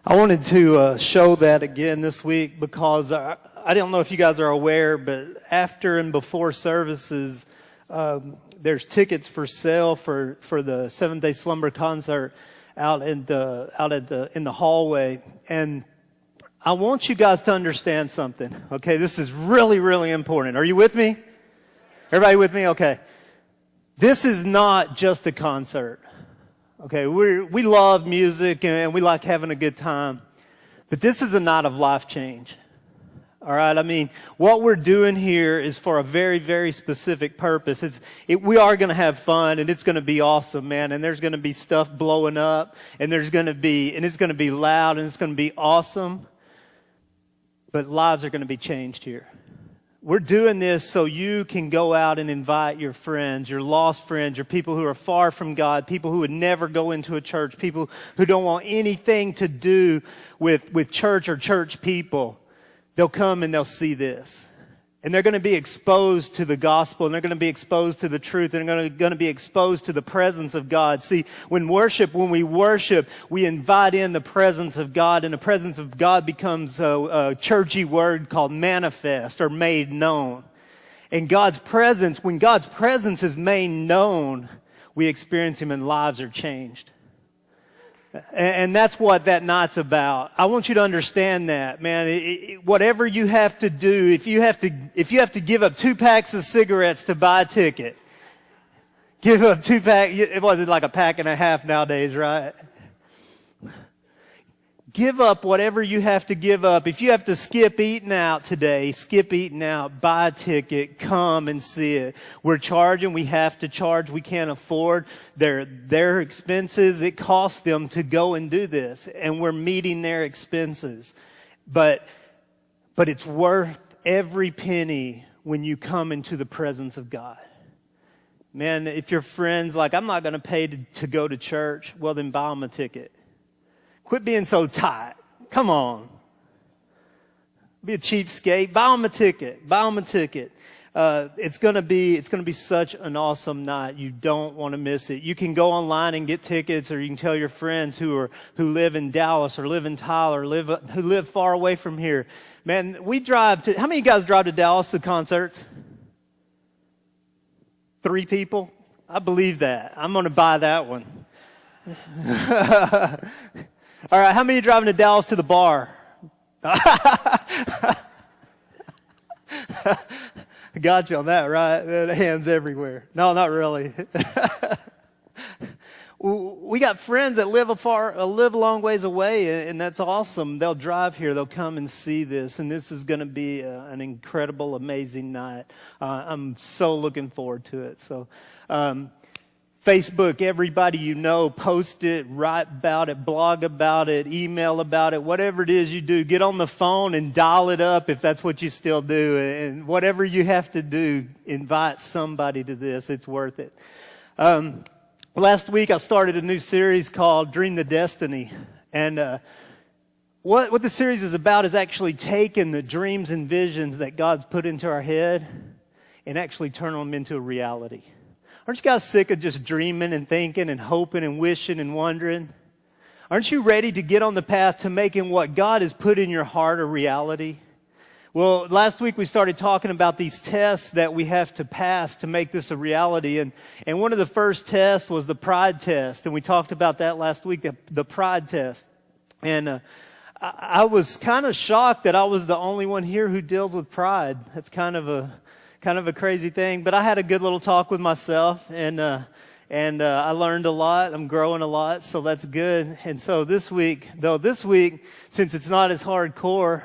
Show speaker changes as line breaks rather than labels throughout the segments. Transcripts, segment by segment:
I wanted to show that again this week because I don't know if you guys are aware, but after and before services, there's tickets for sale for the Seventh Day Slumber concert in the hallway. And I want you guys to understand something. Okay, this is really, really important. Are you with me? Everybody with me? Okay. This is not just a concert. Okay, we love music and we like having a good time. But this is a night of life change. All right, I mean, what we're doing here is for a very, very specific purpose. We are going to have fun and it's going to be awesome, man. And there's going to be stuff blowing up and it's going to be loud and it's going to be awesome. But lives are going to be changed here. We're doing this so you can go out and invite your friends, your lost friends, your people who are far from God, people who would never go into a church, people who don't want anything to do with church or church people. They'll come and they'll see this. And they're going to be exposed to the gospel, and they're going to be exposed to the truth, and they're going to be exposed to the presence of God. See, when we worship, we invite in the presence of God, and the presence of God becomes a churchy word called manifest or made known. And when God's presence is made known, we experience Him and lives are changed. And that's what that night's about. I want you to understand that, man. Whatever you have to do, if you have to give up 2 packs of cigarettes to buy a ticket, give up 2 packs. It wasn't like a pack and a half nowadays, right? Give up whatever you have to give up. If you have to skip eating out today, skip eating out, buy a ticket, come and see it. We're charging, we have to charge, we can't afford their expenses. It costs them to go and do this, and we're meeting their expenses. But it's worth every penny when you come into the presence of God. Man, if your friend's like, I'm not going to pay to go to church, well then buy them a ticket. Quit being so tight. Come on. Be a cheapskate. Buy them a ticket. Buy them a ticket. It's gonna be such an awesome night. You don't want to miss it. You can go online and get tickets, or you can tell your friends who live in Dallas or live in Tyler, who live far away from here. Man, how many of you guys drive to Dallas to concerts? 3 people? I believe that. I'm gonna buy that one. All right, how many are driving to Dallas to the bar? Got you on that, right? Hands everywhere. No, not really. We got friends that live a long ways away, and that's awesome. They'll drive here. They'll come and see this, and this is going to be an incredible, amazing night. I'm so looking forward to it. So, Facebook, everybody you know, post it, write about it, blog about it, email about it, whatever it is you do. Get on the phone and dial it up if that's what you still do. And whatever you have to do, invite somebody to this. It's worth it. Last week I started a new series called Dream to Destiny. And what the series is about is actually taking the dreams and visions that God's put into our head and actually turning them into a reality. Aren't you guys sick of just dreaming and thinking and hoping and wishing and wondering? Aren't you ready to get on the path to making what God has put in your heart a reality? Well, last week we started talking about these tests that we have to pass to make this a reality. And one of the first tests was the pride test. And we talked about that last week, the pride test. And I was kind of shocked that I was the only one here who deals with pride. That's kind of a crazy thing, but I had a good little talk with myself, and I learned a lot. I'm growing a lot, so that's good. And so this week, since it's not as hardcore,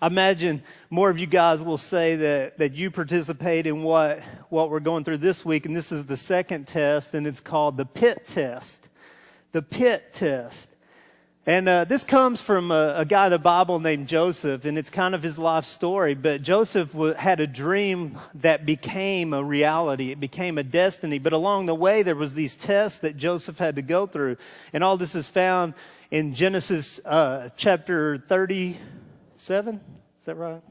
I imagine more of you guys will say that you participate in what we're going through this week, and this is the second test, and it's called the pit test. The pit test. And this comes from a guy in the Bible named Joseph, and it's kind of his life story. But Joseph had a dream that became a reality. It became a destiny. But along the way, there was these tests that Joseph had to go through. And all this is found in Genesis chapter 37. Is that right?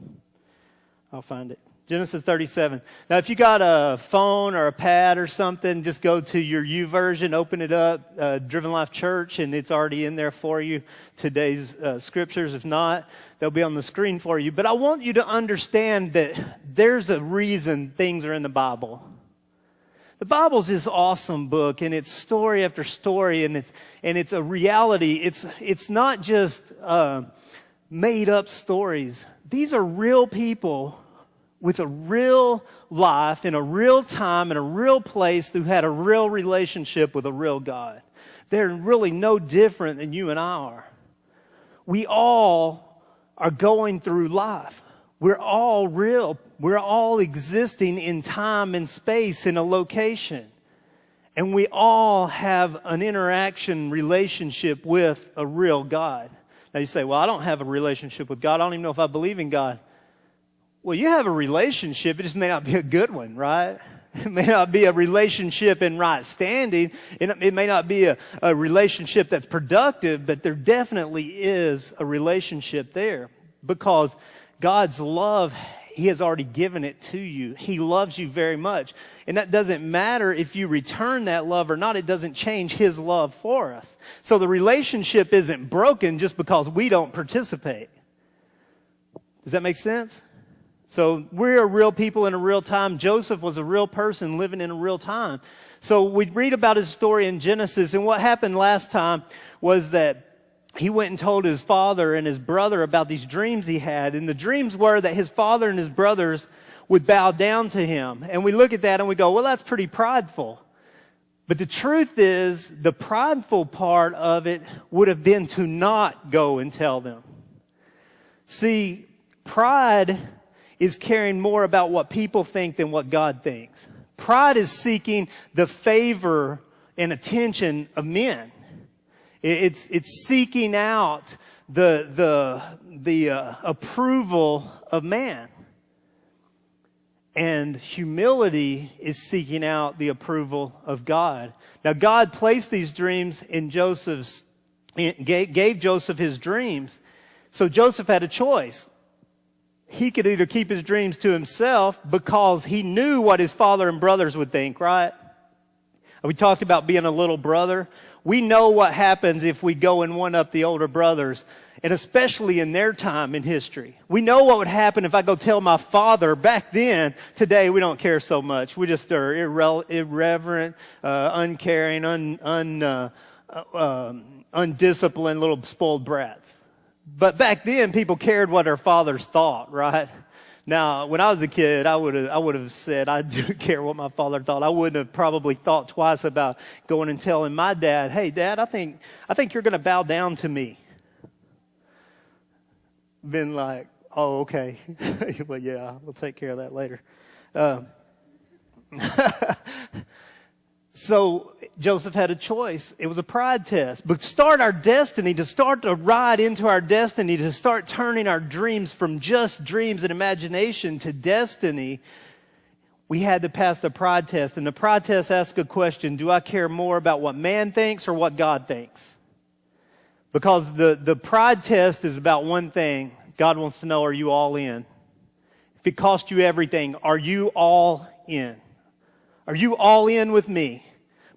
I'll find it. Genesis 37. Now, if you got a phone or a pad or something, just go to your YouVersion, open it up, Driven Life Church, and it's already in there for you, today's scriptures. If not, they'll be on the screen for you. But I want you to understand that there's a reason things are in the Bible. The Bible's this awesome book, and it's story after story, and it's a reality. It's not just made up stories. These are real people with a real life in a real time in a real place who had a real relationship with a real God. They're really no different than you and I are. We all are going through life. We're all real. We're all existing in time and space in a location. And we all have an interaction relationship with a real God. Now you say, well, I don't have a relationship with God. I don't even know if I believe in God. Well, you have a relationship. It just may not be a good one, right? It may not be a relationship in right standing. It may not be a relationship that's productive, but there definitely is a relationship there because God's love, He has already given it to you. He loves you very much. And that doesn't matter if you return that love or not. It doesn't change His love for us. So the relationship isn't broken just because we don't participate. Does that make sense? So we're real people in a real time. Joseph was a real person living in a real time. So we read about his story in Genesis. And what happened last time was that he went and told his father and his brother about these dreams he had. And the dreams were that his father and his brothers would bow down to him. And we look at that and we go, well, that's pretty prideful. But the truth is, the prideful part of it would have been to not go and tell them. See, pride is caring more about what people think than what God thinks. Pride is seeking the favor and attention of men. It's seeking out the approval of man. And humility is seeking out the approval of God. Now, God placed these dreams in gave Joseph his dreams. So Joseph had a choice. He could either keep his dreams to himself because he knew what his father and brothers would think, right? We talked about being a little brother. We know what happens if we go and one-up the older brothers, and especially in their time in history. We know what would happen if I go tell my father back then. Today, we don't care so much. We just are irreverent, uncaring, undisciplined little spoiled brats. But back then, people cared what their fathers thought, right? Now, when I was a kid, I would have said, I do care what my father thought. I wouldn't have probably thought twice about going and telling my dad, hey, Dad, I think you're going to bow down to me. Been like, oh, okay. Well, yeah, we'll take care of that later. So Joseph had a choice. It was a pride test. But to start our destiny, to start to ride into our destiny, to start turning our dreams from just dreams and imagination to destiny, we had to pass the pride test. And the pride test asks a question: do I care more about what man thinks or what God thinks? Because the pride test is about one thing. God wants to know, are you all in? If it cost you everything, are you all in? Are you all in with me?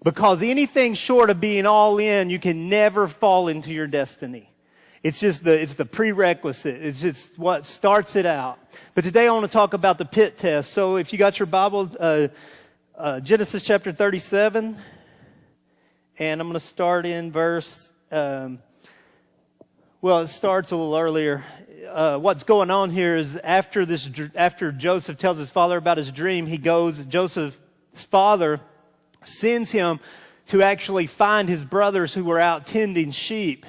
Because anything short of being all in, you can never fall into your destiny. It's the prerequisite. It's just what starts it out. But today I want to talk about the pit test. So if you got your Bible, Genesis chapter 37, and I'm going to start in verse, it starts a little earlier. What's going on here is after Joseph tells his father about his dream, Joseph's father sends him to actually find his brothers who were out tending sheep.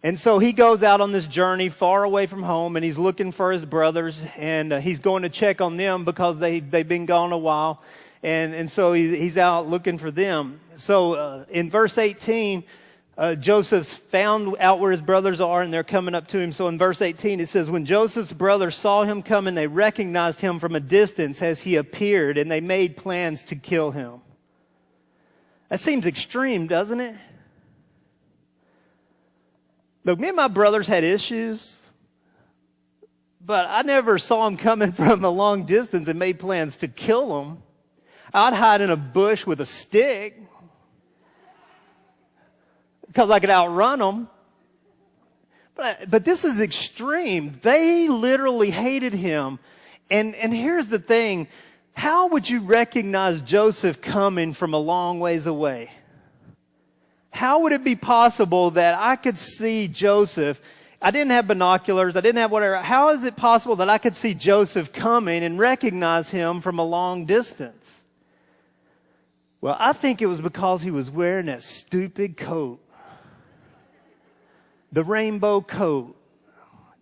And so he goes out on this journey far away from home, and he's looking for his brothers, and he's going to check on them because they've been gone a while. And so he's out looking for them. So in verse 18, Joseph's found out where his brothers are, and they're coming up to him. So in verse 18, it says, when Joseph's brothers saw him coming, they recognized him from a distance as he appeared, and they made plans to kill him. That seems extreme, doesn't it? Look, me and my brothers had issues, but I never saw him coming from a long distance and made plans to kill him. I'd hide in a bush with a stick because I could outrun him. But this is extreme. They literally hated him. And here's the thing. How would you recognize Joseph coming from a long ways away? How would it be possible that I could see Joseph? I didn't have binoculars. I didn't have whatever. How is it possible that I could see Joseph coming and recognize him from a long distance? Well, I think it was because he was wearing that stupid coat. The rainbow coat.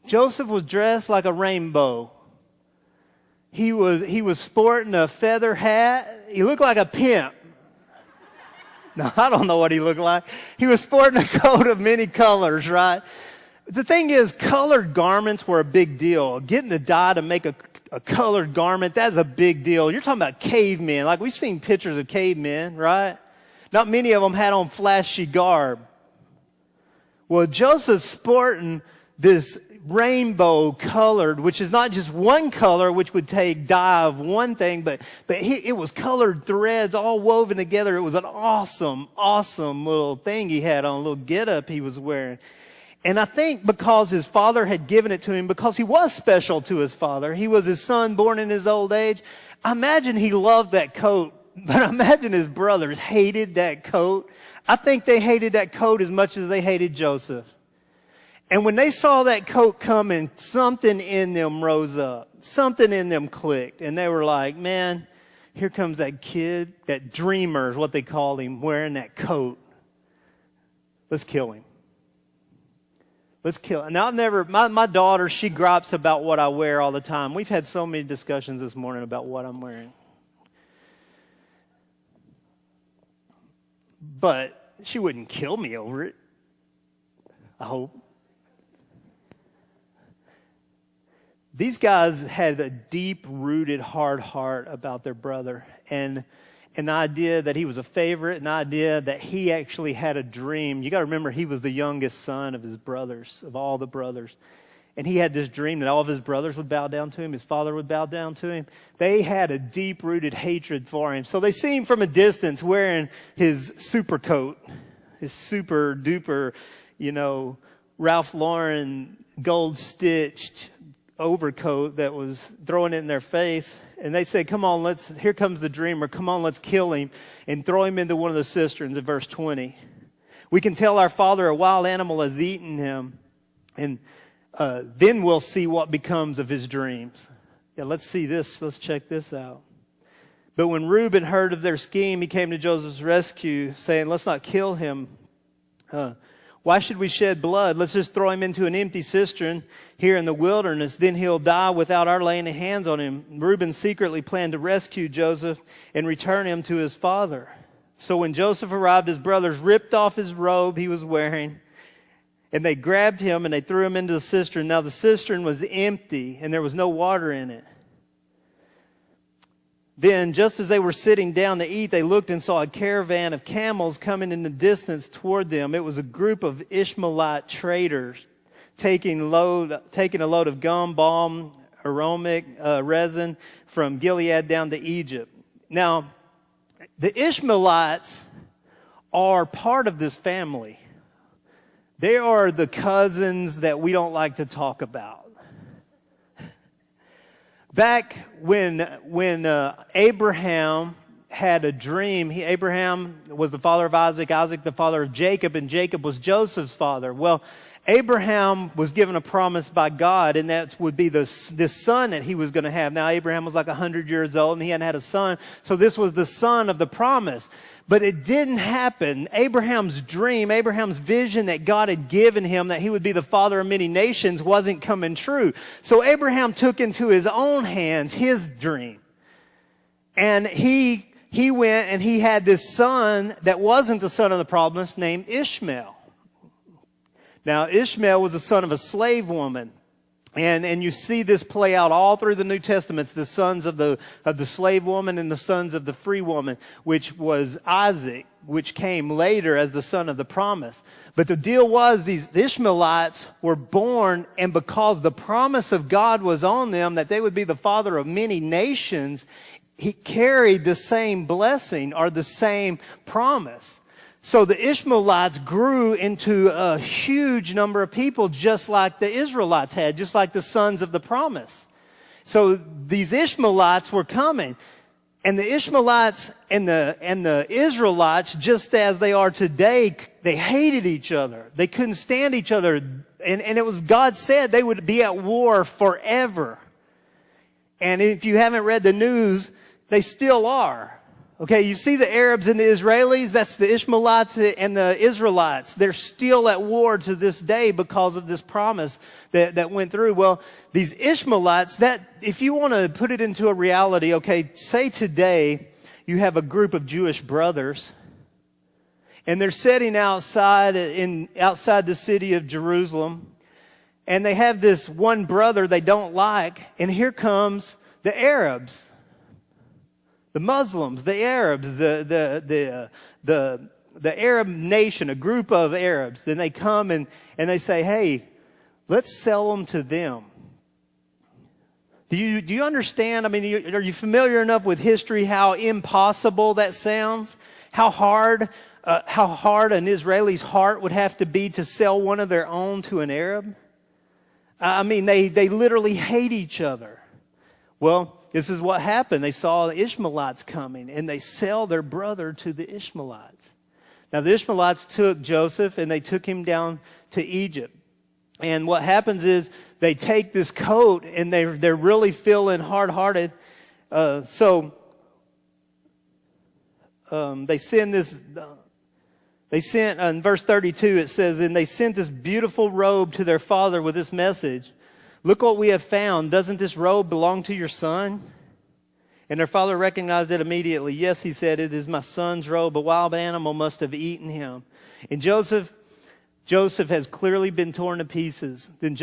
Joseph was dressed like a rainbow. He was sporting a feather hat. He looked like a pimp. No, I don't know what he looked like. He was sporting a coat of many colors, right? The thing is, colored garments were a big deal. Getting the dye to make a colored garment, that's a big deal. You're talking about cavemen. Like, we've seen pictures of cavemen, right? Not many of them had on flashy garb. Well, Joseph's sporting this rainbow colored, which is not just one color, which would take dye of one thing, but it was colored threads all woven together. It was an awesome little thing he had on, a little getup he was wearing. And I think because his father had given it to him, because he was special to his father, he was his son born in his old age. I imagine he loved that coat, but I imagine his brothers hated that coat. I think they hated that coat as much as they hated Joseph. And when they saw that coat coming, something in them rose up. Something in them clicked. And they were like, man, here comes that kid, that dreamer is what they called him, wearing that coat. Let's kill him. Let's kill him. Now, my daughter, she gripes about what I wear all the time. We've had so many discussions this morning about what I'm wearing. But she wouldn't kill me over it. I hope. These guys had a deep-rooted hard heart about their brother, and an idea that he was a favorite, an idea that he actually had a dream. You got to remember, he was the youngest son of his brothers, of all the brothers. And he had this dream that all of his brothers would bow down to him, his father would bow down to him. They had a deep-rooted hatred for him. So they see him from a distance wearing his super coat, his super-duper, Ralph Lauren gold-stitched overcoat that was throwing it in their face. And they said, come on, here comes the dreamer. Come on, let's kill him and throw him into one of the cisterns in verse 20. We can tell our father a wild animal has eaten him, and then we'll see what becomes of his dreams. Yeah, let's see this. Let's check this out. But when Reuben heard of their scheme, he came to Joseph's rescue, saying, let's not kill him. Why should we shed blood? Let's just throw him into an empty cistern here in the wilderness. Then he'll die without our laying hands on him. Reuben secretly planned to rescue Joseph and return him to his father. So when Joseph arrived, his brothers ripped off his robe he was wearing, and they grabbed him and they threw him into the cistern. Now the cistern was empty and there was no water in it. Then, just as they were sitting down to eat, they looked and saw a caravan of camels coming in the distance toward them. It was a group of Ishmaelite traders taking a load of gum, balm, aromatic resin from Gilead down to Egypt. Now, the Ishmaelites are part of this family. They are the cousins that we don't like to talk about. Back when Abraham had a dream, Abraham was the father of Isaac, Isaac the father of Jacob, and Jacob was Joseph's father. Well, Abraham was given a promise by God, and that would be this son that he was going to have. Now, Abraham was like 100 years old, and he hadn't had a son, so this was the son of the promise. But it didn't happen. Abraham's dream, Abraham's vision that God had given him, that he would be the father of many nations, wasn't coming true. So Abraham took into his own hands his dream. And he went and he had this son that wasn't the son of the promise, named Ishmael. Now, Ishmael was the son of a slave woman. And you see this play out all through the New Testament. It's the sons of the slave woman and the sons of the free woman, which was Isaac. which came later as the son of the promise. But the deal was these Ishmaelites were born, and because the promise of God was on them, that they would be the father of many nations, he carried the same blessing or the same promise. So the Ishmaelites grew into a huge number of people, just like the Israelites had, just like the sons of the promise. So these Ishmaelites were coming. And the Ishmaelites and the Israelites, just as they are today, they hated each other. They couldn't stand each other. And it was, God said they would be at war forever. And if you haven't read the news, they still are. Okay, you see the Arabs and the Israelis, that's the Ishmaelites and the Israelites. They're still at war to this day because of this promise that went through. Well, these Ishmaelites, that, if you want to put it into a reality, okay, say today you have a group of Jewish brothers and they're sitting outside the city of Jerusalem, and they have this one brother they don't like, and here comes the Arabs. The Muslims, the Arabs, the Arab nation, a group of Arabs, then they come and they say, hey, let's sell them to them. Do you understand? I mean, are you familiar enough with history how impossible that sounds? How hard an Israeli's heart would have to be to sell one of their own to an Arab? I mean, they literally hate each other. Well, this is what happened. They saw the Ishmaelites coming, and they sell their brother to the Ishmaelites. Now, the Ishmaelites took Joseph, and they took him down to Egypt. And what happens is they take this coat, and they're really feeling hard-hearted. They send this. They sent, in verse 32, it says, and they sent this beautiful robe to their father with this message. Look what we have found. Doesn't this robe belong to your son? And their father recognized it immediately. Yes, he said, it is my son's robe. A wild animal must have eaten him. And Joseph has clearly been torn to pieces. Then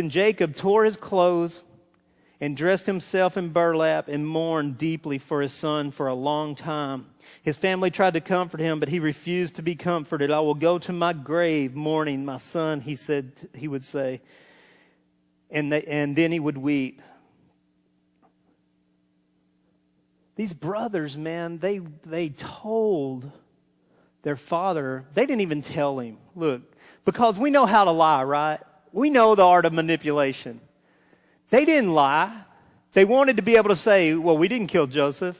Jacob tore his clothes and dressed himself in burlap and mourned deeply for his son for a long time. His family tried to comfort him, but he refused to be comforted. I will go to my grave mourning my son, he would say. And then he would weep. These brothers, man, they told their father, they didn't even tell him, look, because we know how to lie, right? We know the art of manipulation. They didn't lie. They wanted to be able to say, well, we didn't kill Joseph.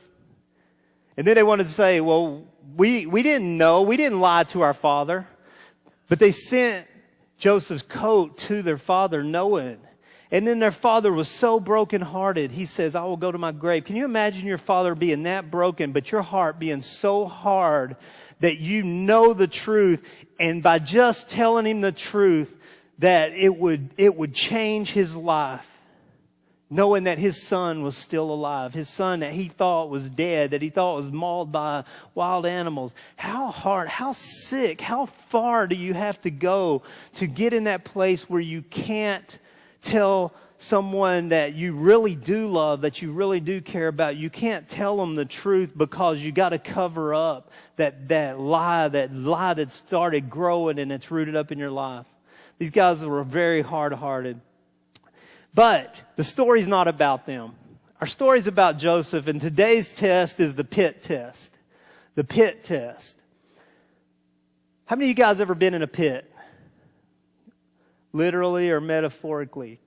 And then they wanted to say, well, we didn't know. We didn't lie to our father. But they sent Joseph's coat to their father knowing. And then their father was so brokenhearted. He says, I will go to my grave. Can you imagine your father being that broken, but your heart being so hard that you know the truth, and by just telling him the truth, that it would change his life, knowing that his son was still alive, his son that he thought was dead, that he thought was mauled by wild animals. How hard, how sick, how far do you have to go to get in that place where you can't tell someone that you really do love, that you really do care about? You can't tell them the truth because you got to cover up that lie that started growing and it's rooted up in your life. These guys were very hard-hearted. But the story's not about them. Our story's about Joseph, and today's test is the pit test. The pit test. How many of you guys ever been in a pit? Literally or metaphorically?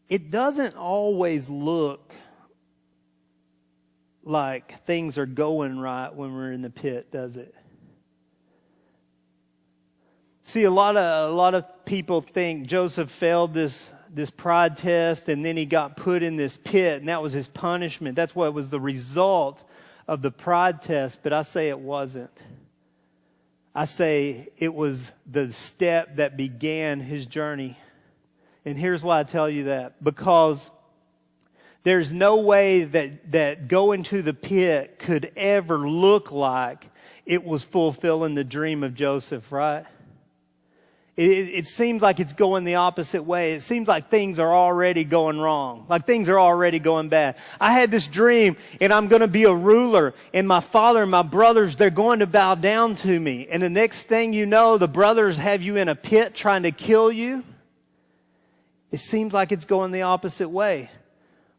It doesn't always look like things are going right when we're in the pit, does it? See, a lot of people think Joseph failed this pride test, and then he got put in this pit, and that was his punishment. That's what was the result of the pride test. But I say it wasn't. I say it was the step that began his journey. And here's why I tell you that. Because there's no way that going to the pit could ever look like it was fulfilling the dream of Joseph, right? It seems like it's going the opposite way. It seems like things are already going wrong. Like things are already going bad. I had this dream and I'm going to be a ruler and my father and my brothers, they're going to bow down to me. And the next thing you know, the brothers have you in a pit trying to kill you. It seems like it's going the opposite way.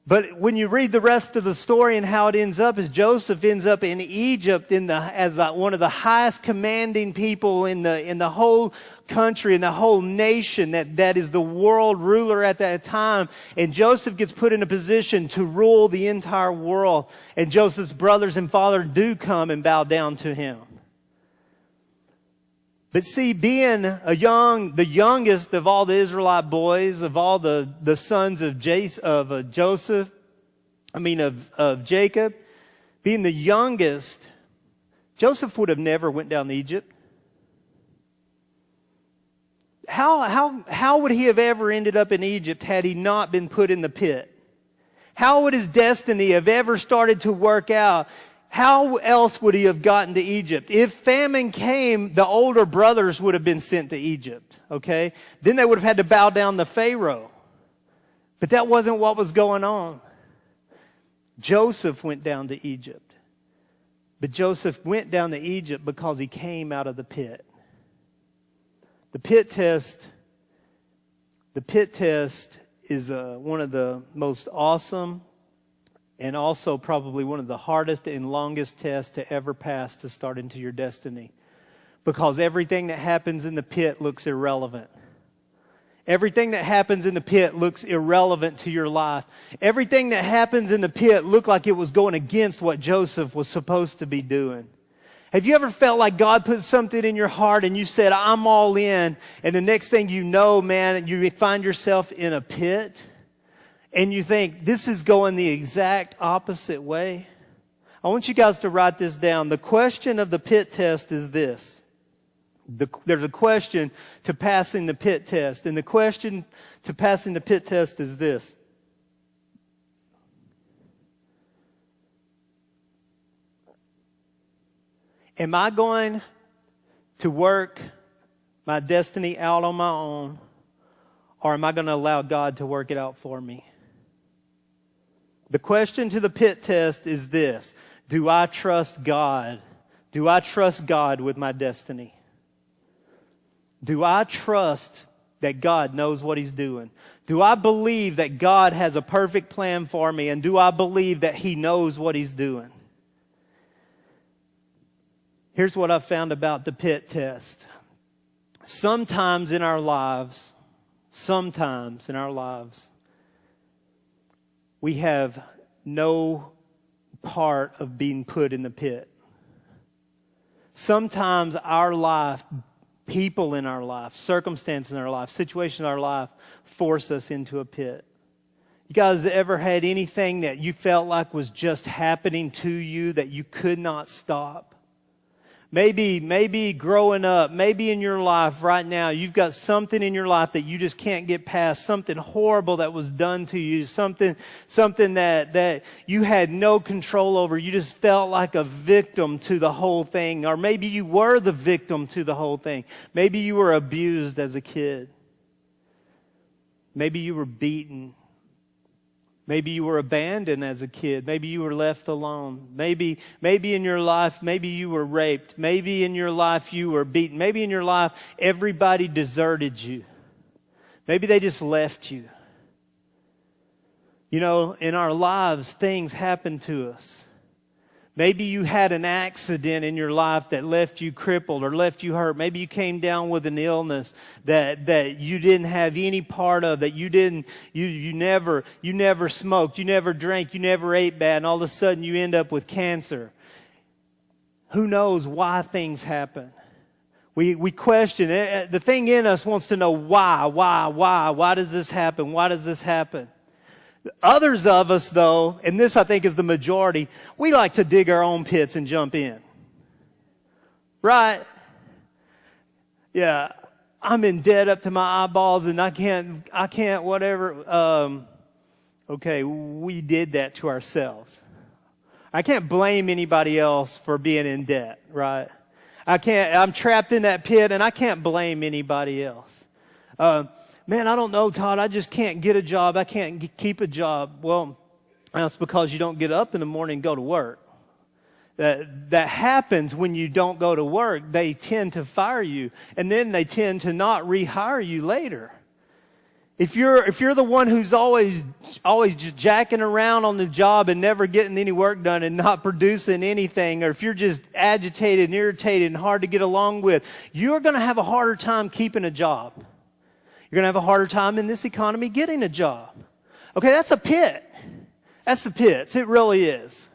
But when you read the rest of the story and how it ends up is Joseph ends up in Egypt as one of the highest commanding people in the whole country, in the whole nation that is the world ruler at that time. And Joseph gets put in a position to rule the entire world. And Joseph's brothers and father do come and bow down to him. But see, being the youngest of all the Israelite boys, of all the sons of Jacob, being the youngest, Joseph would have never went down to Egypt. How would he have ever ended up in Egypt had he not been put in the pit? How would his destiny have ever started to work out? How else would he have gotten to Egypt? If famine came, the older brothers would have been sent to Egypt, okay? Then they would have had to bow down to Pharaoh. But that wasn't what was going on. Joseph went down to Egypt. But Joseph went down to Egypt because he came out of the pit. The pit test is one of the most awesome and also probably one of the hardest and longest tests to ever pass to start into your destiny. Because everything that happens in the pit looks irrelevant. Everything that happens in the pit looks irrelevant to your life. Everything that happens in the pit looked like it was going against what Joseph was supposed to be doing. Have you ever felt like God put something in your heart and you said, I'm all in, and the next thing you know, man, you find yourself in a pit? And you think, this is going the exact opposite way? I want you guys to write this down. The question of the pit test is this. There's a question to passing the pit test. And the question to passing the pit test is this. Am I going to work my destiny out on my own, or am I going to allow God to work it out for me? The question to the pit test is this. Do I trust God? Do I trust God with my destiny? Do I trust that God knows what He's doing? Do I believe that God has a perfect plan for me? And do I believe that He knows what He's doing? Here's what I've found about the pit test. Sometimes in our lives, we have no part of being put in the pit. Sometimes our life, people in our life, circumstances in our life, situations in our life force us into a pit. You guys ever had anything that you felt like was just happening to you that you could not stop? Maybe growing up, maybe in your life right now, you've got something in your life that you just can't get past, something horrible that was done to you, something that you had no control over. You just felt like a victim to the whole thing. Or maybe you were the victim to the whole thing. Maybe you were abused as a kid. Maybe you were beaten. Maybe you were abandoned as a kid. Maybe you were left alone. Maybe in your life, maybe you were raped. Maybe in your life you were beaten. Maybe in your life everybody deserted you. Maybe they just left you. You know, in our lives, things happen to us. Maybe you had an accident in your life that left you crippled or left you hurt. Maybe you came down with an illness that you didn't have any part of, that you never smoked, you never drank, you never ate bad, and all of a sudden you end up with cancer. Who knows why things happen? We question it. The thing in us wants to know why? Why does this happen? Why does this happen? Others of us, though, and this I think is the majority, we like to dig our own pits and jump in. Right? Yeah. I'm in debt up to my eyeballs and I can't whatever. Okay, we did that to ourselves. I can't blame anybody else for being in debt, right? I'm trapped in that pit, and I can't blame anybody else. Man, I don't know, Todd, I just can't get a job. I can't keep a job. Well, that's because you don't get up in the morning and go to work. That happens when you don't go to work. They tend to fire you, and then they tend to not rehire you later. If you're the one who's always just jacking around on the job and never getting any work done and not producing anything, or if you're just agitated and irritated and hard to get along with, you're going to have a harder time keeping a job. You're going to have a harder time in this economy getting a job. Okay, that's a pit. That's the pits. It really is.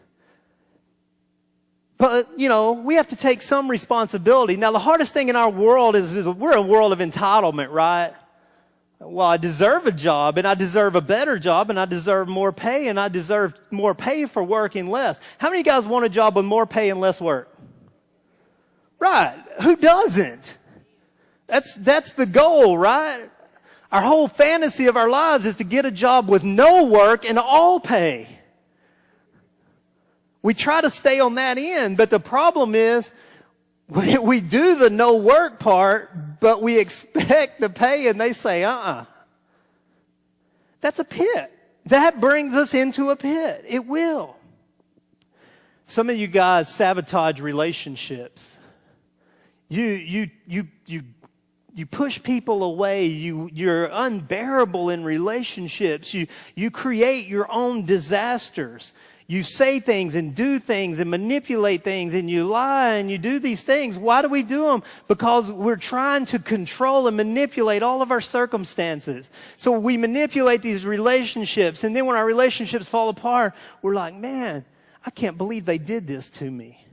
But, we have to take some responsibility. Now, the hardest thing in our world is we're in a world of entitlement, right? Well, I deserve a job, and I deserve a better job, and I deserve more pay, and I deserve more pay for working less. How many of you guys want a job with more pay and less work? Right. Who doesn't? That's the goal, right? Our whole fantasy of our lives is to get a job with no work and all pay. We try to stay on that end, but the problem is we do the no work part, but we expect the pay, and they say, That's a pit. That brings us into a pit. It will. Some of you guys sabotage relationships. You push people away. You're unbearable in relationships. You create your own disasters. You say things and do things and manipulate things, and you lie and you do these things. Why do we do them? Because we're trying to control and manipulate all of our circumstances. So we manipulate these relationships, and then when our relationships fall apart, we're like, man, I can't believe they did this to me.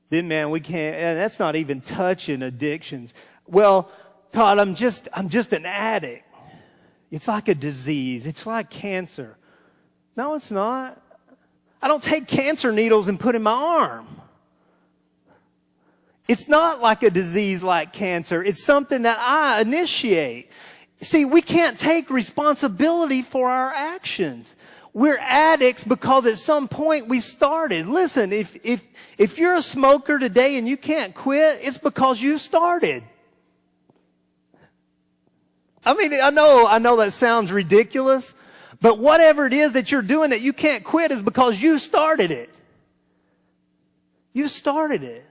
Then, man, we can't, and that's not even touching addictions. Well, Todd, I'm just an addict. It's like a disease. It's like cancer. No, it's not. I don't take cancer needles and put in my arm. It's not like a disease like cancer. It's something that I initiate. See, we can't take responsibility for our actions. We're addicts because at some point we started. Listen, if you're a smoker today and you can't quit, it's because you started. I mean, I know that sounds ridiculous, but whatever it is that you're doing that you can't quit is because you started it. You started it.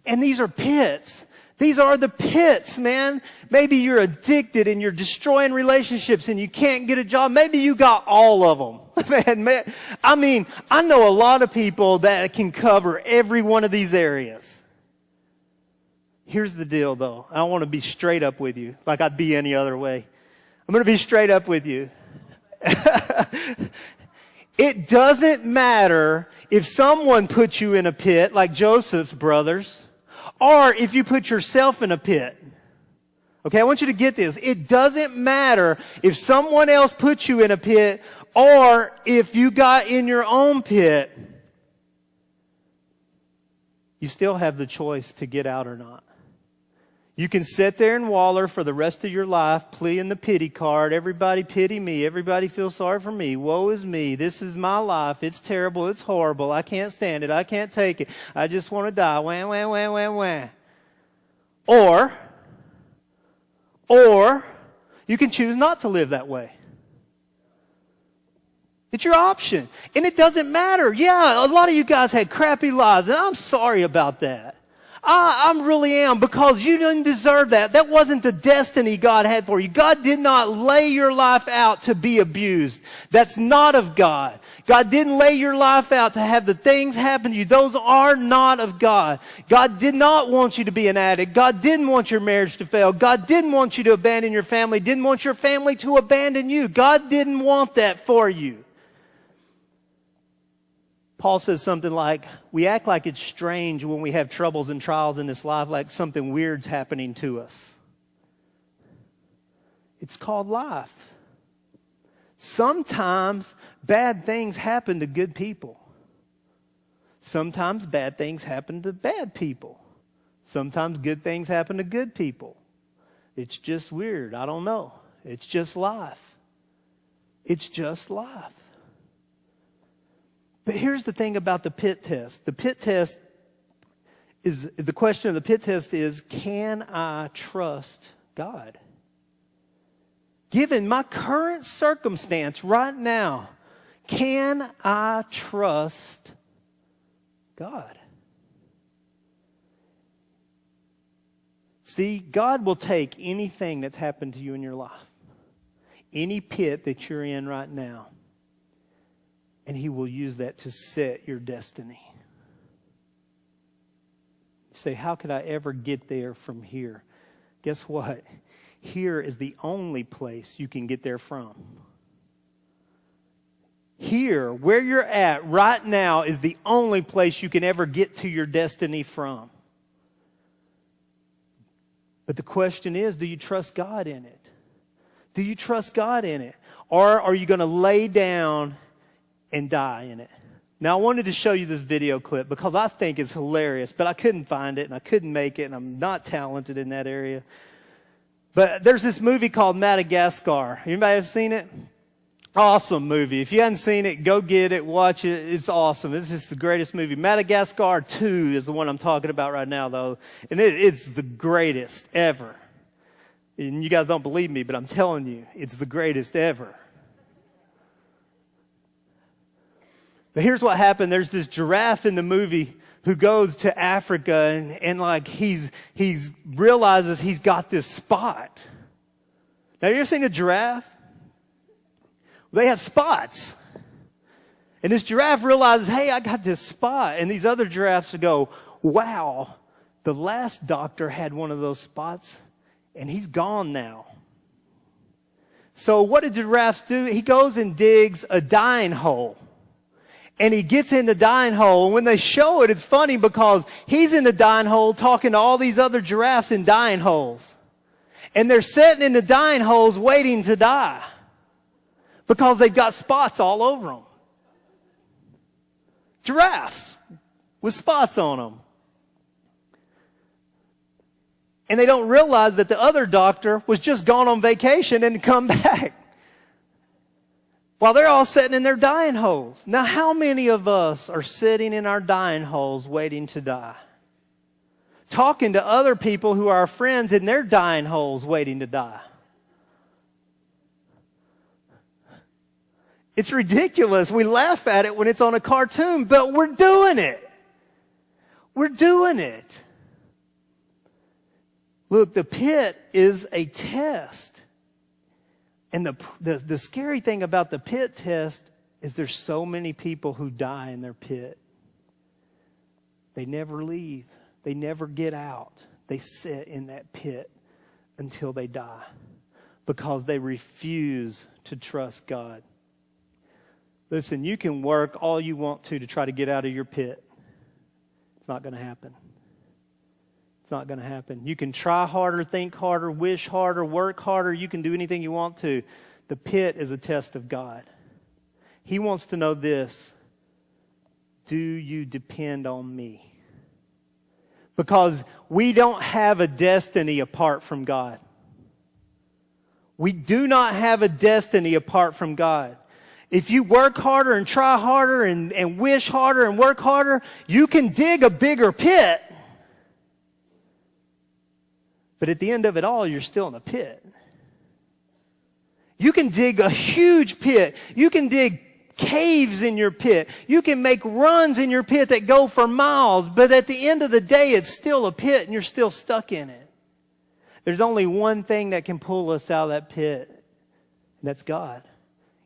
And these are pits. These are the pits, man. Maybe you're addicted and you're destroying relationships and you can't get a job. Maybe you got all of them. Man, I mean, I know a lot of people that can cover every one of these areas. Here's the deal, though. I want to be straight up with you, like I'd be any other way. I'm going to be straight up with you. It doesn't matter if someone puts you in a pit, like Joseph's brothers, or if you put yourself in a pit. Okay, I want you to get this. It doesn't matter if someone else puts you in a pit, or if you got in your own pit. You still have the choice to get out or not. You can sit there and waller for the rest of your life, playing the pity card. Everybody pity me. Everybody feel sorry for me. Woe is me. This is my life. It's terrible. It's horrible. I can't stand it. I can't take it. I just want to die. Wah, wah, wah, wah, wah. Or you can choose not to live that way. It's your option. And it doesn't matter. Yeah, a lot of you guys had crappy lives, and I'm sorry about that. I really am, because you didn't deserve that. That wasn't the destiny God had for you. God did not lay your life out to be abused. That's not of God. God didn't lay your life out to have the things happen to you. Those are not of God. God did not want you to be an addict. God didn't want your marriage to fail. God didn't want you to abandon your family. Didn't want your family to abandon you. God didn't want that for you. Paul says something like, we act like it's strange when we have troubles and trials in this life, like something weird's happening to us. It's called life. Sometimes bad things happen to good people. Sometimes bad things happen to bad people. Sometimes good things happen to good people. It's just weird. I don't know. It's just life. It's just life. But here's the thing about the pit test. The pit test is, the question of the pit test is, can I trust God? Given my current circumstance right now, can I trust God? See, God will take anything that's happened to you in your life, any pit that you're in right now, and He will use that to set your destiny. You say, how could I ever get there from here? Guess what? Here is the only place you can get there from. Here, where you're at right now, is the only place you can ever get to your destiny from. But the question is, do you trust God in it? Do you trust God in it? Or are you going to lay down and die in it? Now, I wanted to show you this video clip because I think it's hilarious, but I couldn't find it and I couldn't make it, and I'm not talented in that area. But there's this movie called Madagascar. Anybody have seen it? Awesome movie. If you haven't seen it, go get it, watch it. It's awesome. This is the greatest movie. Madagascar 2 is the one I'm talking about right now, though. And it's the greatest ever. And you guys don't believe me, but I'm telling you, it's the greatest ever. But here's what happened. There's this giraffe in the movie who goes to Africa and like he's realizes he's got this spot. Now, you ever seen a giraffe? They have spots. And this giraffe realizes, hey, I got this spot. And these other giraffes go, wow, the last doctor had one of those spots and he's gone now. So what did giraffes do? He goes and digs a dying hole. And he gets in the dying hole. And when they show it, it's funny because he's in the dying hole talking to all these other giraffes in dying holes. And they're sitting in the dying holes waiting to die. Because they've got spots all over them. Giraffes with spots on them. And they don't realize that the other doctor was just gone on vacation and come back. While they're all sitting in their dying holes. Now, how many of us are sitting in our dying holes waiting to die? Talking to other people who are our friends in their dying holes waiting to die. It's ridiculous. We laugh at it when it's on a cartoon, but we're doing it. We're doing it. Look, the pit is a test. And the scary thing about the pit test is there's so many people who die in their pit. They never leave. They never get out. They sit in that pit until they die because they refuse to trust God. Listen, you can work all you want to try to get out of your pit. It's not going to happen. It's not going to happen. You can try harder, think harder, wish harder, work harder. You can do anything you want to. The pit is a test of God. He wants to know this. Do you depend on me? Because we don't have a destiny apart from God. We do not have a destiny apart from God. If you work harder and try harder and wish harder and work harder, you can dig a bigger pit. But at the end of it all, you're still in a pit. You can dig a huge pit. You can dig caves in your pit. You can make runs in your pit that go for miles. But at the end of the day, it's still a pit and you're still stuck in it. There's only one thing that can pull us out of that pit. And that's God.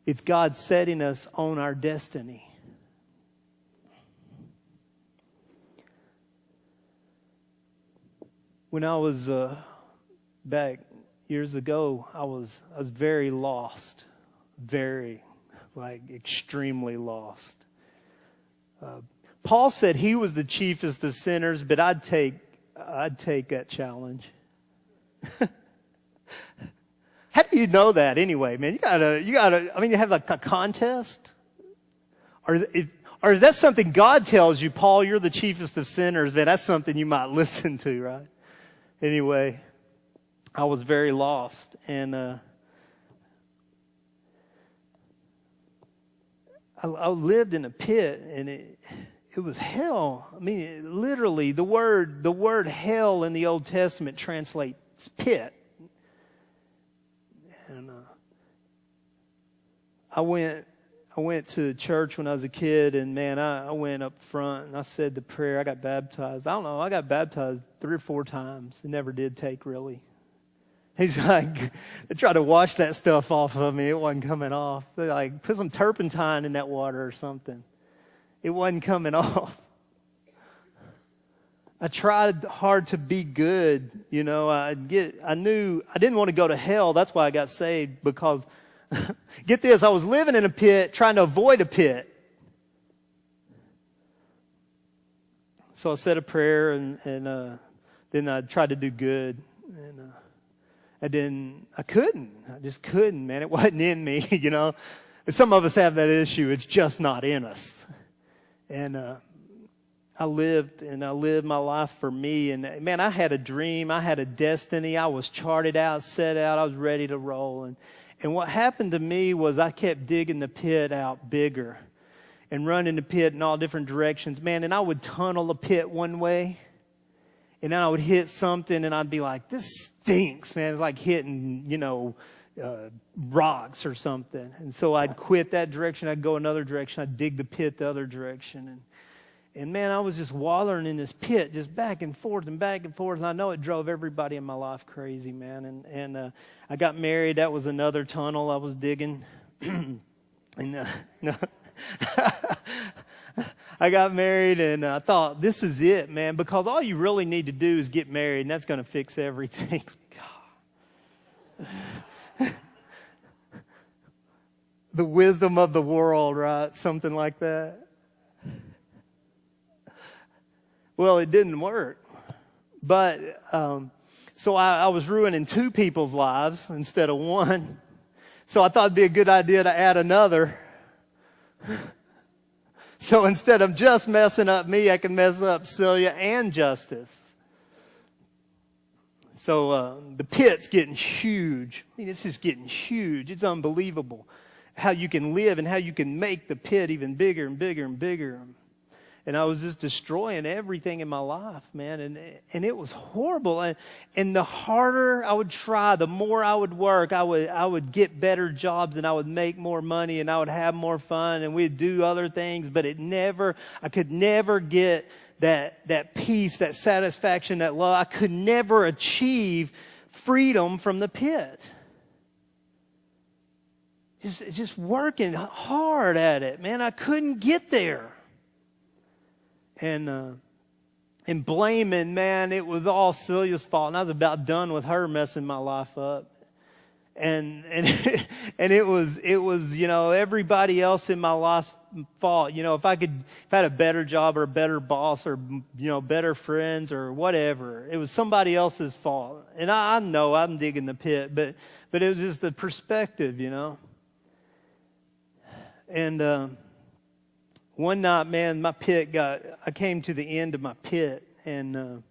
It's God setting us on our destiny. When I was back years ago, I was very lost, extremely lost. Paul said he was the chiefest of sinners, but I'd take that challenge. How do you know that anyway, man? You gotta, I mean, you have like a contest? Or is that something God tells you, Paul, you're the chiefest of sinners, man, that's something you might listen to, right? Anyway, I was very lost, and I lived in a pit, and it was hell. I mean, literally, the word hell in the Old Testament translates pit. And I went to church when I was a kid, and man, I went up front and I said the prayer. I got baptized. I don't know. I got baptized 3 or 4 times. It never did take, really. He's like, they tried to wash that stuff off of me. It wasn't coming off. They like put some turpentine in that water or something. It wasn't coming off. I tried hard to be good. You know, I knew I didn't want to go to hell. That's why I got saved, because get this, I was living in a pit trying to avoid a pit. So I said a prayer, and then I tried to do good, and I couldn't. I just couldn't, man. It wasn't in me, you know. And some of us have that issue. It's just not in us. And I lived my life for me. And man, I had a dream. I had a destiny. I was charted out, set out. I was ready to roll. And what happened to me was I kept digging the pit out bigger and running the pit in all different directions, man. And I would tunnel the pit one way, and then I would hit something, and I'd be like, this stinks, man. It's like hitting, rocks or something. And so I'd quit that direction. I'd go another direction. I'd dig the pit the other direction. And man, I was just wallowing in this pit, just back and forth and back and forth. And I know it drove everybody in my life crazy, man. And I got married. That was another tunnel I was digging. No. I got married, and I thought, this is it, man, because all you really need to do is get married, and that's going to fix everything. God. The wisdom of the world, right? Something like that. Well, it didn't work. But so I was ruining 2 people's lives instead of 1. So I thought it'd be a good idea to add another. So instead of just messing up me, I can mess up Celia and Justice. So the pit's getting huge. I mean, it's just getting huge. It's unbelievable how you can live and how you can make the pit even bigger and bigger and bigger. And I was just destroying everything in my life, man. And it was horrible. And the harder I would try, the more I would work, I would get better jobs, and I would make more money, and I would have more fun, and we'd do other things. But I could never get that peace, that satisfaction, that love. I could never achieve freedom from the pit. Just working hard at it, man. I couldn't get there. And blaming, man, it was all Celia's fault. And I was about done with her messing my life up. And it was, everybody else in my life's fault. If I had a better job or a better boss or, better friends or whatever, it was somebody else's fault. And I know I'm digging the pit, but it was just the perspective, And, one night, man, I came to the end of my pit, and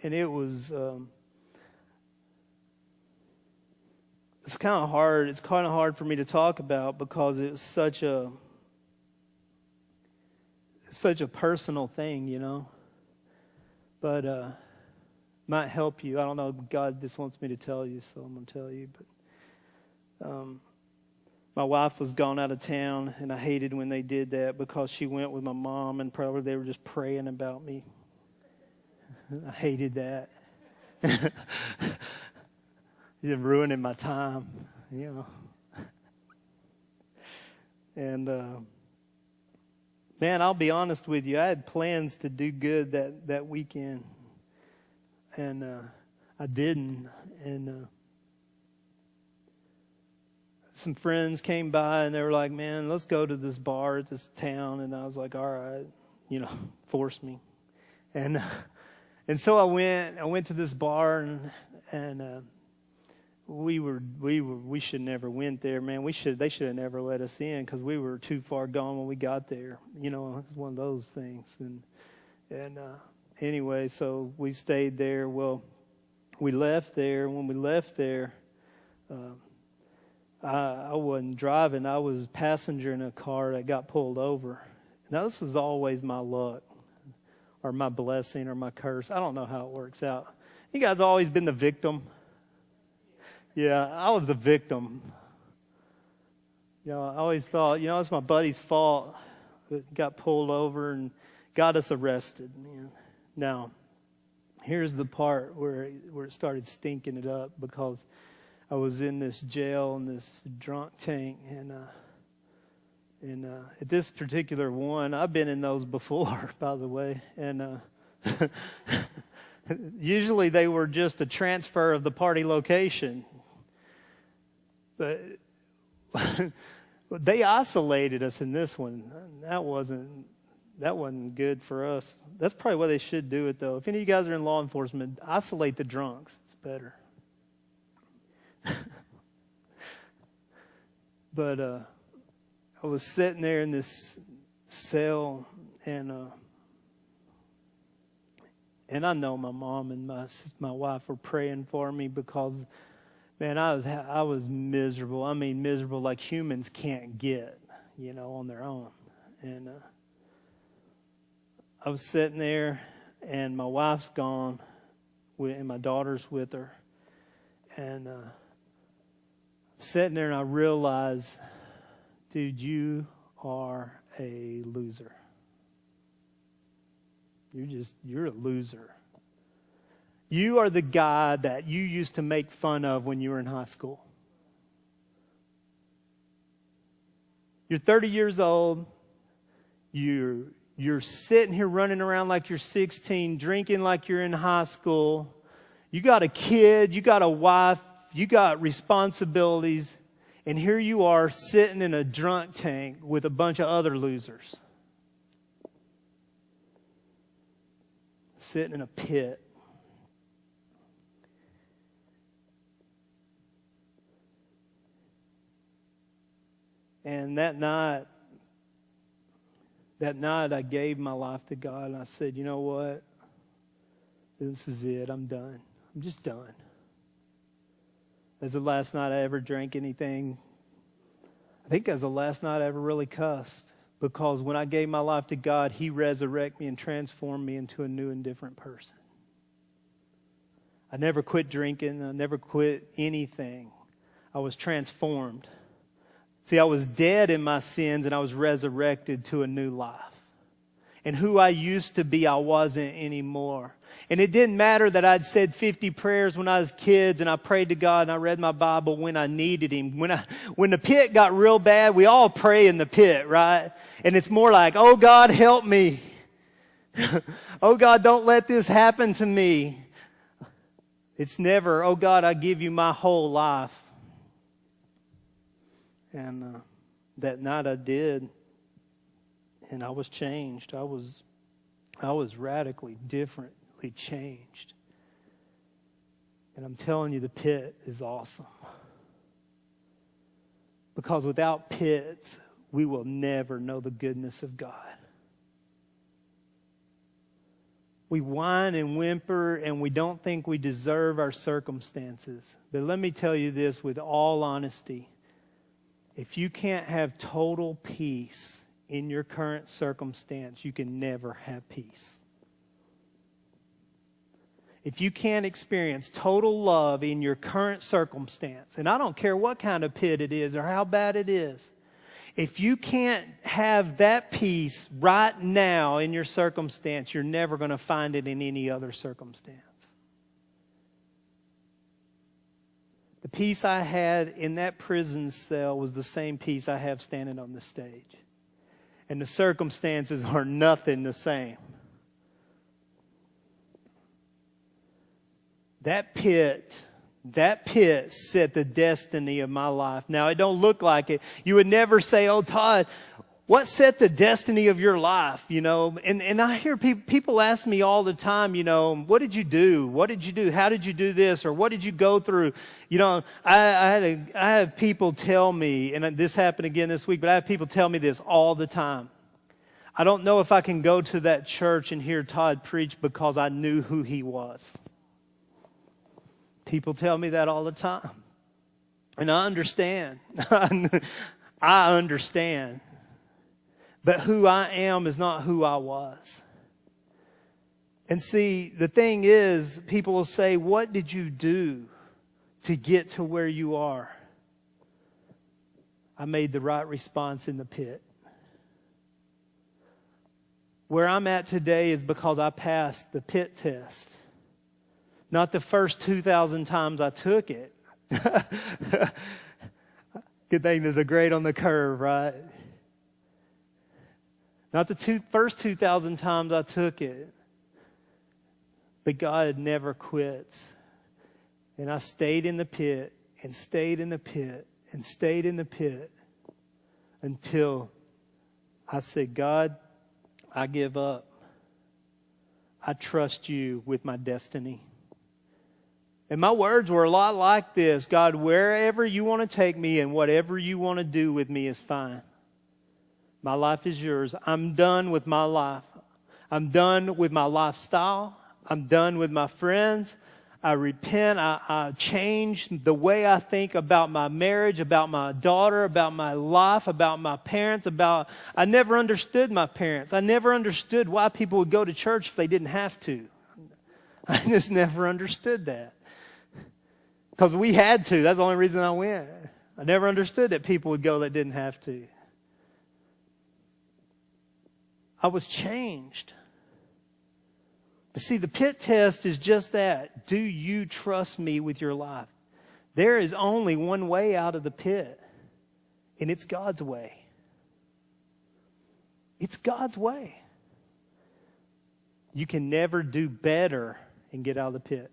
it was, it's kind of hard. It's kind of hard for me to talk about because it's such a personal thing, But might help you. I don't know. God just wants me to tell you, so I'm going to tell you. But my wife was gone out of town, and I hated when they did that because she went with my mom, and probably they were just praying about me. I hated that. You're ruining my time, And, man, I'll be honest with you. I had plans to do good that weekend, and I didn't. And some friends came by, and they were like, man, let's go to this bar at this town. And I was like, all right, force me. And so I went to this bar, and we should never went there, man. They should have never let us in because we were too far gone when we got there. It's one of those things. And anyway, so we stayed there. Well, we left there. When we left there, I wasn't driving. I was passenger in a car that got pulled over. Now, this is always my luck or my blessing or my curse. I don't know how it works out. You guys always been the victim? Yeah, I was the victim. I always thought, it's my buddy's fault. It got pulled over and got us arrested. Now, here's the part where it started stinking it up, because I was in this jail in this drunk tank, and at this particular one, I've been in those before, by the way, and usually they were just a transfer of the party location, but they isolated us in this one. That wasn't good for us. That's probably why they should do it, though. If any of you guys are in law enforcement, isolate the drunks. It's better. But I was sitting there in this cell, and I know my mom and my wife were praying for me, because, man, I was miserable. I mean, miserable like humans can't get, on their own. And I was sitting there, and my wife's gone, and my daughter's with her, and sitting there, and I realized, dude, you are a loser. You're a loser. You are the guy that you used to make fun of when you were in high school. You're 30 years old. You're sitting here running around like you're 16, drinking like you're in high school. You got a kid, you got a wife, you got responsibilities, and here you are sitting in a drunk tank with a bunch of other losers. Sitting in a pit. And that night I gave my life to God, and I said, you know what? This is it. I'm done. I'm just done. That's the last night I ever drank anything. I think that's the last night I ever really cussed. Because when I gave my life to God, He resurrected me and transformed me into a new and different person. I never quit drinking. I never quit anything. I was transformed. See, I was dead in my sins, and I was resurrected to a new life. And who I used to be, I wasn't anymore. And it didn't matter that I'd said 50 prayers when I was kids, and I prayed to God, and I read my Bible when I needed Him. When the pit got real bad, we all pray in the pit, right? And it's more like, oh God, help me. Oh God, don't let this happen to me. It's never, oh God, I give you my whole life. And that night I did. And I was changed. I was radically, differently changed. And I'm telling you, the pit is awesome. Because without pits, we will never know the goodness of God. We whine and whimper, and we don't think we deserve our circumstances. But let me tell you this with all honesty. If you can't have total peace in your current circumstance, you can never have peace. If you can't experience total love in your current circumstance, and I don't care what kind of pit it is or how bad it is, if you can't have that peace right now in your circumstance, you're never going to find it in any other circumstance. The peace I had in that prison cell was the same peace I have standing on the stage. And the circumstances are nothing the same. That pit set the destiny of my life. Now, it don't look like it. You would never say, oh, Todd, what set the destiny of your life? And I hear people ask me all the time, what did you do? What did you do? How did you do this? Or what did you go through? I have people tell me, and this happened again this week, but I have people tell me this all the time. I don't know if I can go to that church and hear Todd preach because I knew who he was. People tell me that all the time. And I understand. I understand. But who I am is not who I was. And see, the thing is, people will say, what did you do to get to where you are? I made the right response in the pit. Where I'm at today is because I passed the pit test. Not the first 2,000 times I took it. Good thing there's a grade on the curve, right? Not the first 2,000 times I took it. But God never quits. And I stayed in the pit and stayed in the pit and stayed in the pit until I said, God, I give up. I trust you with my destiny. And my words were a lot like this. God, wherever you want to take me and whatever you want to do with me is fine. My life is yours. I'm done with my life. I'm done with my lifestyle. I'm done with my friends. I repent. I changed the way I think about my marriage, about my daughter, about my life, about my parents, I never understood my parents. I never understood why people would go to church if they didn't have to. I just never understood that. Because we had to. That's the only reason I went. I never understood that people would go that didn't have to. I was changed. But see, the pit test is just that. Do you trust me with your life? There is only one way out of the pit, and it's God's way. It's God's way. You can never do better and get out of the pit.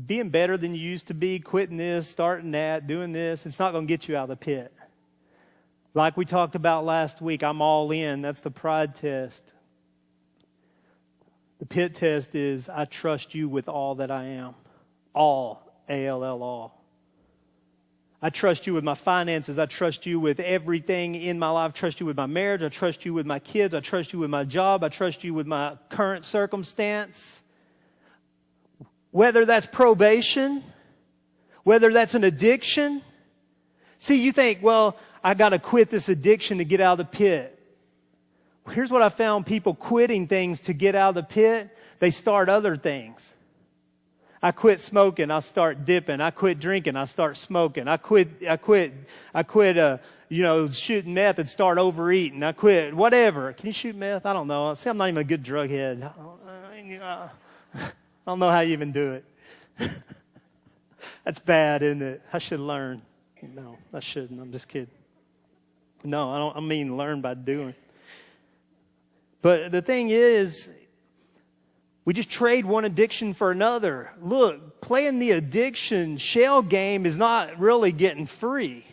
Being better than you used to be, quitting this, starting that, doing this, it's not going to get you out of the pit. Like we talked about last week, I'm all in. That's the pride test. The pit test is, I trust you with all that I am. All. A-L-L, all. I trust you with my finances. I trust you with everything in my life. I trust you with my marriage. I trust you with my kids. I trust you with my job. I trust you with my current circumstance. Whether that's probation, whether that's an addiction. See, you think, well, I got to quit this addiction to get out of the pit. Here's what I found people quitting things to get out of the pit. They start other things. I quit smoking, I start dipping. I quit drinking, I start smoking. I quit shooting meth and start overeating. I quit whatever. Can you shoot meth? I don't know. See, I'm not even a good drug head. I don't know how you even do it. That's bad, isn't it? I should learn. No, I shouldn't. I'm just kidding. No, I mean learn by doing. But the thing is, we just trade one addiction for another. Look, playing the addiction shell game is not really getting free.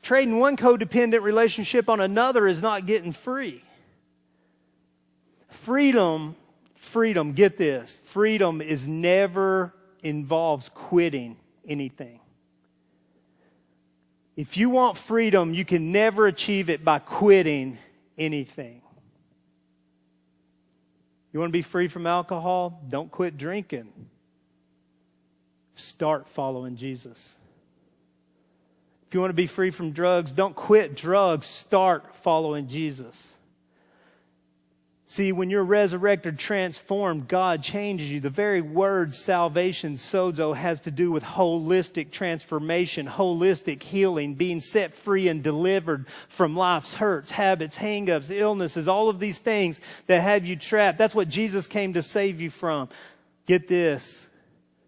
Trading one codependent relationship on another is not getting free. Freedom, get this. Freedom is never involves quitting anything. If you want freedom, you can never achieve it by quitting anything. You want to be free from alcohol? Don't quit drinking. Start following Jesus. If you want to be free from drugs, don't quit drugs. Start following Jesus. See, when you're resurrected, transformed, God changes you. The very word salvation, sozo, has to do with holistic transformation, holistic healing, being set free and delivered from life's hurts, habits, hang-ups, illnesses, all of these things that have you trapped. That's what Jesus came to save you from. Get this.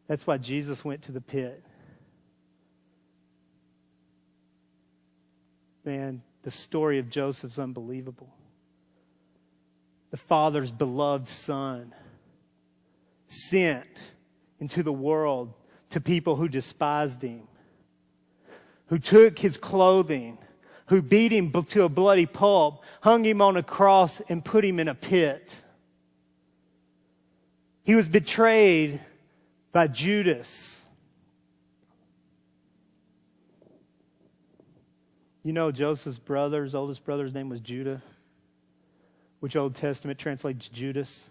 That's why Jesus went to the pit. Man, the story of Joseph's unbelievable. The Father's beloved Son, sent into the world to people who despised Him, who took His clothing, who beat Him to a bloody pulp, hung Him on a cross, and put Him in a pit. He was betrayed by Judas. You know, Joseph's oldest brother's name was Judah, which Old Testament translates Judas.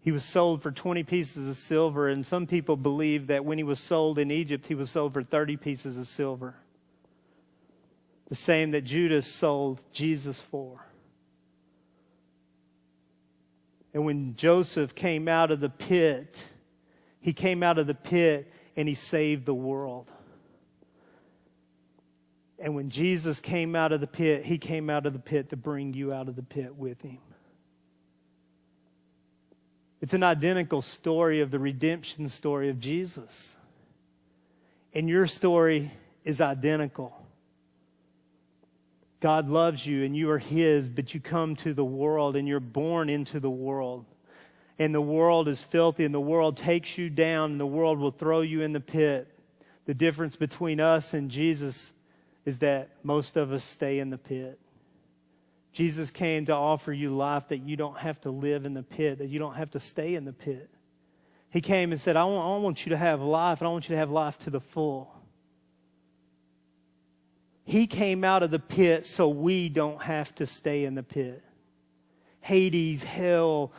He was sold for 20 pieces of silver, and some people believe that when he was sold in Egypt, he was sold for 30 pieces of silver. The same that Judas sold Jesus for. And when Joseph came out of the pit, he came out of the pit and he saved the world. And when Jesus came out of the pit, he came out of the pit to bring you out of the pit with him. It's an identical story of the redemption story of Jesus. And your story is identical. God loves you and you are His, but you come to the world and you're born into the world. And the world is filthy and the world takes you down and the world will throw you in the pit. The difference between us and Jesus is that most of us stay in the pit. Jesus came to offer you life that you don't have to live in the pit, that you don't have to stay in the pit. He came and said, I want you to have life, and I want you to have life to the full. He came out of the pit so we don't have to stay in the pit. Hades, hell,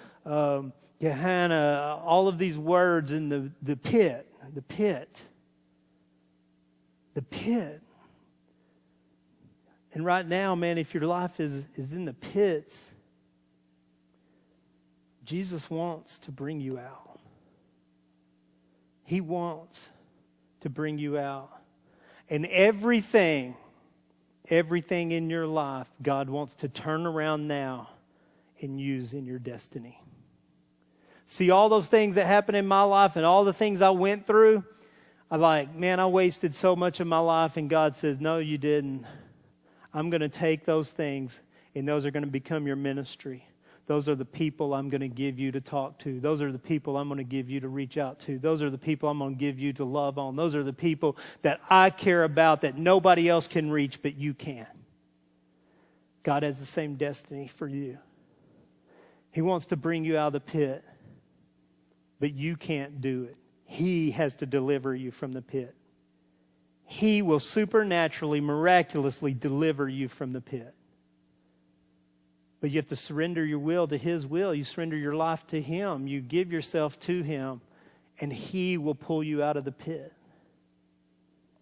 Gehenna, all of these words in the pit, the pit, the pit. And right now, man, if your life is in the pits, Jesus wants to bring you out. He wants to bring you out. And everything in your life, God wants to turn around now and use in your destiny. See, all those things that happened in my life and all the things I went through, I wasted so much of my life, and God says, no, you didn't. I'm going to take those things, and those are going to become your ministry. Those are the people I'm going to give you to talk to. Those are the people I'm going to give you to reach out to. Those are the people I'm going to give you to love on. Those are the people that I care about that nobody else can reach, but you can. God has the same destiny for you. He wants to bring you out of the pit, but you can't do it. He has to deliver you from the pit. He will supernaturally, miraculously deliver you from the pit. But you have to surrender your will to His will. You surrender your life to Him. You give yourself to Him, and He will pull you out of the pit.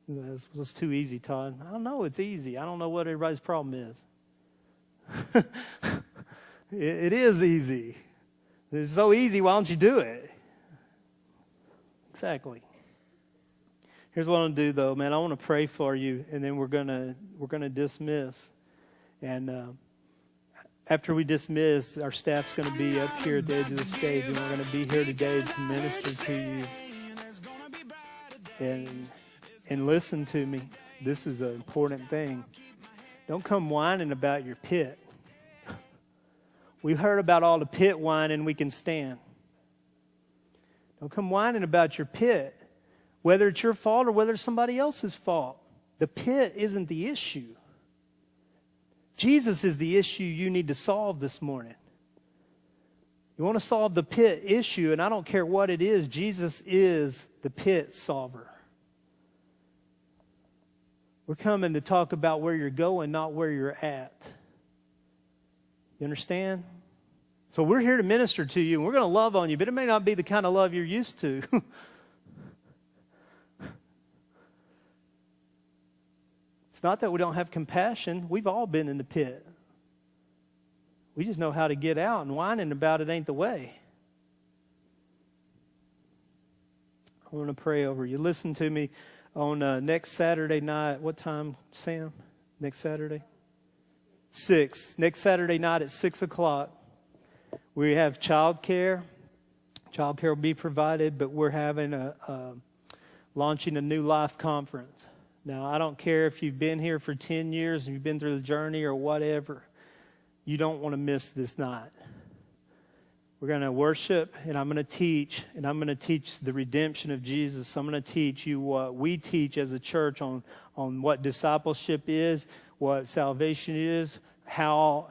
That's too easy, Todd. I don't know. It's easy. I don't know what everybody's problem is. It is easy. It's so easy. Why don't you do it? Exactly. Here's what I'm going to do, though, man. I want to pray for you, and then we're gonna dismiss. And after we dismiss, our staff's going to be up here at the edge of the stage, and we're going to be here today to minister to you. And listen to me. This is an important thing. Don't come whining about your pit. We've heard about all the pit whining we can stand. Don't come whining about your pit, whether it's your fault or whether it's somebody else's fault. The pit isn't the issue. Jesus is the issue you need to solve this morning. You want to solve the pit issue, and I don't care what it is, Jesus is the pit solver. We're coming to talk about where you're going, not where you're at. You understand? So we're here to minister to you, and we're going to love on you, but it may not be the kind of love you're used to. It's not that we don't have compassion. We've all been in the pit. We just know how to get out, and whining about it ain't the way. I want to pray over you. Listen to me on next Saturday night. What time, Sam? Next Saturday? 6. Next Saturday night at 6 o'clock. We have childcare. Childcare will be provided, but we're having launching a New Life conference. Now, I don't care if you've been here for 10 years and you've been through the journey or whatever. You don't want to miss this night. We're going to worship, and I'm going to teach, the redemption of Jesus. I'm going to teach you what we teach as a church on what discipleship is, what salvation is, how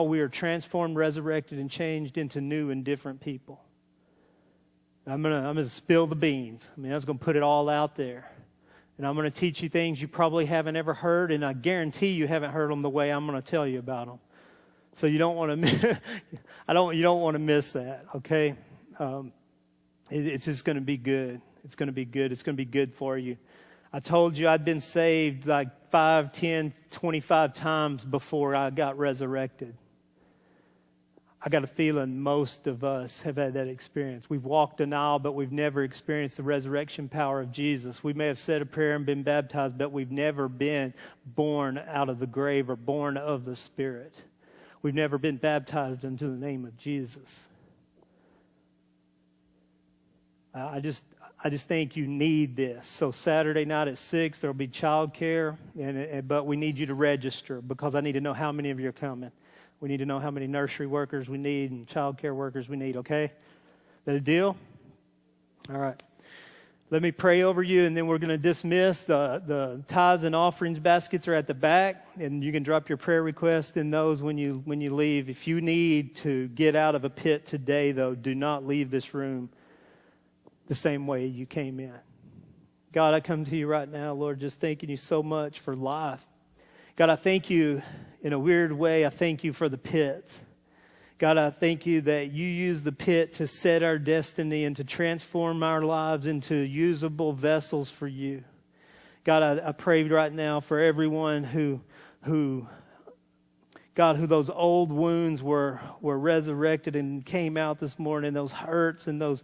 we are transformed, resurrected, and changed into new and different people. I'm going to spill the beans. I mean, I was going to put it all out there. And I'm going to teach you things you probably haven't ever heard, and I guarantee you haven't heard them the way I'm going to tell you about them. So you don't want to, you don't want to miss that, okay? It's just going to be good. It's going to be good. It's going to be good for you. I told you I'd been saved like 5, 10, 25 times before I got resurrected. I got a feeling most of us have had that experience. We've walked an aisle, but we've never experienced the resurrection power of Jesus. We may have said a prayer and been baptized, but we've never been born out of the grave or born of the Spirit. We've never been baptized into the name of Jesus. I just think you need this. So Saturday night at 6, there'll be childcare, but we need you to register because I need to know how many of you are coming. We need to know how many nursery workers we need and childcare workers we need, okay? That a deal? All right. Let me pray over you, and then we're going to dismiss. The tithes and offerings baskets are at the back, and you can drop your prayer request in those when you leave. If you need to get out of a pit today, though, do not leave this room the same way you came in. God, I come to you right now, Lord, just thanking you so much for life. God, I thank you in a weird way. I thank you for the pits. God, I thank you that you use the pit to set our destiny and to transform our lives into usable vessels for you. God, I pray right now for everyone who those old wounds were resurrected and came out this morning, those hurts and those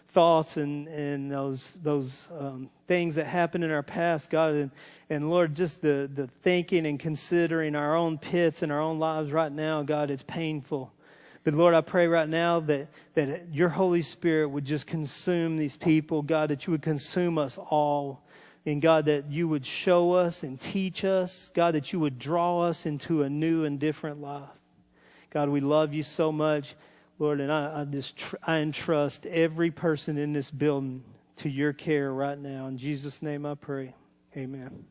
thoughts and those things that happened in our past, God, and Lord, just the thinking and considering our own pits and our own lives right now, God, it's painful. But Lord, I pray right now that your Holy Spirit would just consume these people, God, that you would consume us all. And God, that you would show us and teach us. God, that you would draw us into a new and different life. God, we love you so much, Lord, and I entrust every person in this building to your care right now. In Jesus' name I pray. Amen.